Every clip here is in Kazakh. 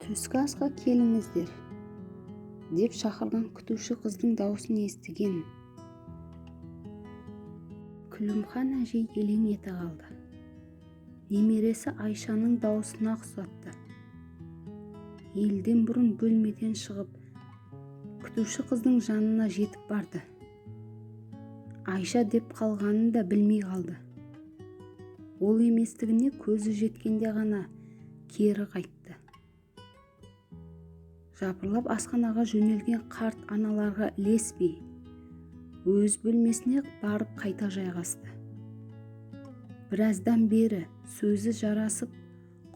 Түскі асқа келіңіздер деп шақырған күтуші қыздың даусын естіген Күлімхан әжей елең ете қалды. Немересі Айшаның даусына ұқсатты. Елден бұрын бөлмеден шығып, күтуші қыздың жанына жетіп барды. Айша деп қалғанын да білмей қалды. Ол еместігіне көзі жеткенде ғана кері қайтты. Жапырлап асханаға жөнелген қарт аналарға ілеспей, өз бөлмесіне барып қайта жайғасты. Біраздан бері сөзі жарасып,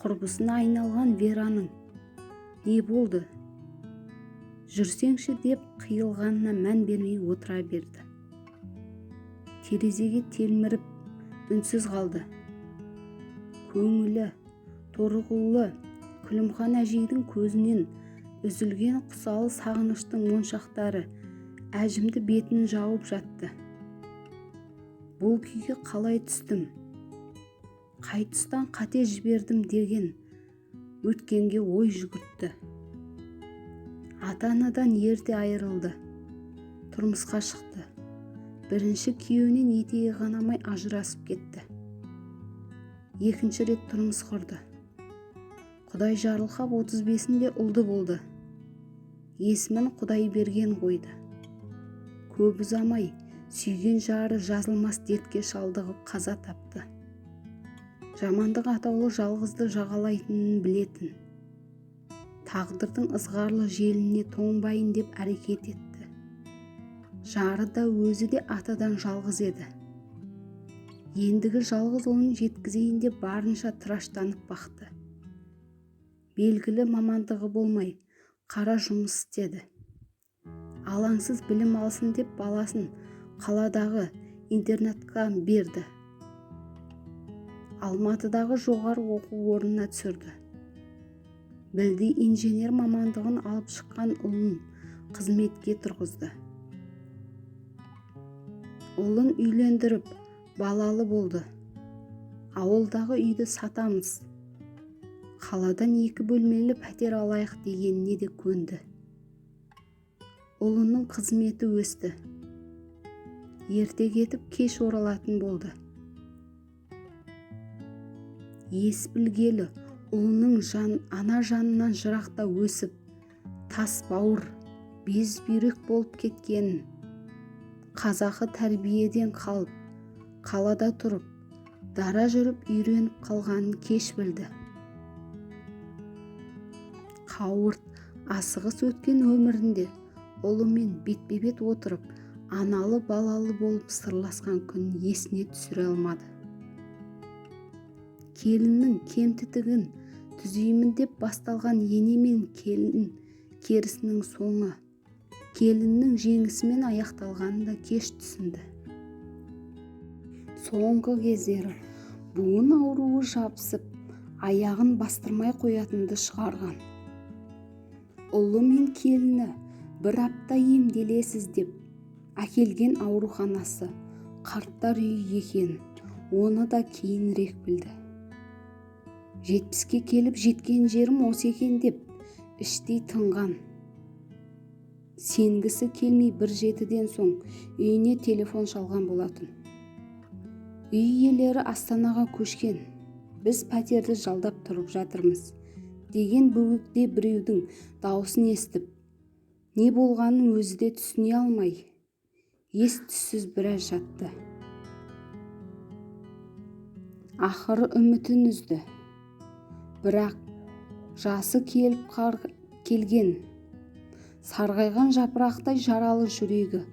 құрбысына айналған Вераның «Не болды? Жүрсеңші» деп қиылғанына мән бермей отыра берді. Терезеге телміріп, үнсіз қалды. Көңілі, торығулы Күлімхан әжейдің көзінен үзілген құсалы сағыныштың моншақтары әжімді бетін жауып жатты. Бұл күйге қалай түстім? Қай тұстан қате жібердім деген өткенге ой жүгіртті. Ата-анадан ерте айырылды. Тұрмысқа шықты. Бірінші күйеуінен етегі қанамай ажырасып кетті. Екінші рет тұрмыс құрды. Құдай жарылқап 35-інде ұлды болды. Есімін Құдай берген қойды. Көп ұзамай сүйген жары жазылмас дертке шалдығып қаза тапты. Жамандық атаулы жалғызды жағалайтынын білетін. Тағдырдың ызғарлы желіне тоңбайын деп әрекет етті. Жары да өзі де атадан жалғыз еді. Ендігі жалғыз ұлын жеткізейін деп барынша тыраштанып бақты. Белгілі мамандығы болмай, қара жұмыс істеді. Алаңсыз білім алсын деп баласын қаладағы интернатқа берді. Алматыдағы жоғары оқу орнына түсірді. Білді инженер мамандығын алып шыққан ұлын қызметке тұрғызды. Ұлын үйлендіріп, балалы болды. Ауылдағы үйді сатамыз. Қаладан 2 бөлмелі пәтер алайық дегеніне де көнді. Ұлының қызметі өсті. Ерте кетіп кеш оралатын болды. Ес білгелі ұлының ана жанынан жырақта өсіп, тас бауыр, без бүйрек болып кеткенін, қазақы тәрбиеден қалып, қалада тұрып, дара жүріп үйреніп қалғанын кеш білді. Қауырт, асығыс өткен өмірінде ұлымен бетпе-бет отырып, аналы балалы болып сырласқан күн есіне түсіре алмады. Келіннің кемтітігін түзеймін деп басталған ене мен келін керісінің соңы, келіннің жеңісімен аяқталғанын да кеш түсінді. Соңғы кездері буын ауруы жабысып, аяғын бастырмай қоятынды шығарған. Ұлы мен келіні бір апта емделесіз деп әкелген ауруханасы қарттар үйі екен, оны да кейінірек білді. 70-ке келіп жеткен жерім осы екен деп іштей тынған. Сенгісі келмей 1-7-ден соң үйіне телефон шалған болатын. Үй иелері Астанаға көшкен, біз пәтерді жалдап тұрып жатырмыз деген бөгекте біреудің даусын естіп, не болғанын өзі де түсіне алмай, ес-түссіз біраз жатты. Ақыры үмітін үзді. Бірақ жасы келген, сарғайған жапырақтай жаралы жүрегі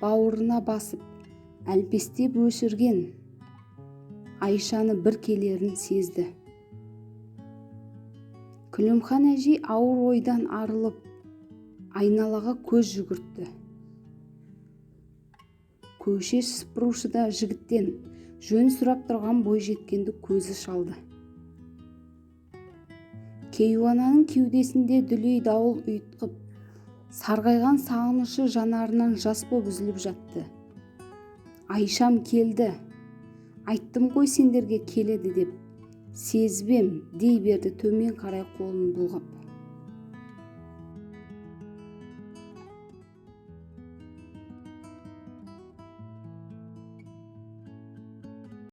бауырына басып, әлпестеп өшірген Айшаны бір келерін сезді. Күлімхан әжей ауыр ойдан арылып, айналаға көз жүгіртті. Көше сыпырушыда жігіттен жөн сұрап тұрған бойжеткенді көзі шалды. Кейуананың кеудесінде дүлей дауыл ұйтқып, сарғайған сағынышы жанарынан жас боп үзіліп жатты. Айшам келді, айттым ғой сендерге келеді деп. Сезбем дей берді төмен қарай қолын бұлғап.